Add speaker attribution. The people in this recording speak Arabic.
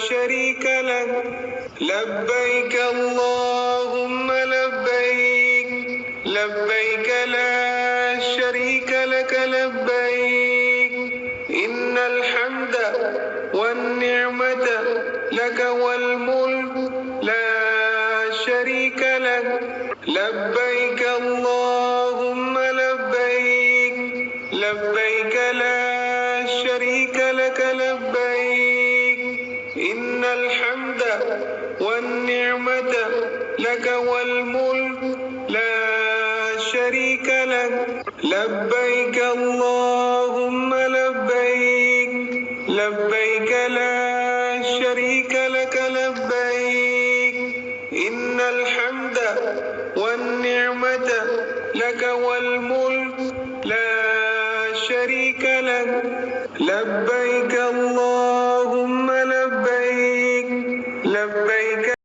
Speaker 1: شريك لك لبيك اللهم لبيك لبيك لا شريك لك لبيك إن الحمد والنعمة لك والملك لا شريك لك لبيك اللهم لبيك لبيك لا شريك لك لبيك إن الحمد والنعمة لك والملك لا شريك لك لبيك اللهم لبيك لبيك لا شريك لك لبيك إن الحمد والنعمة لك والملك لا شريك لك لبيك اللهم لبيك لبيك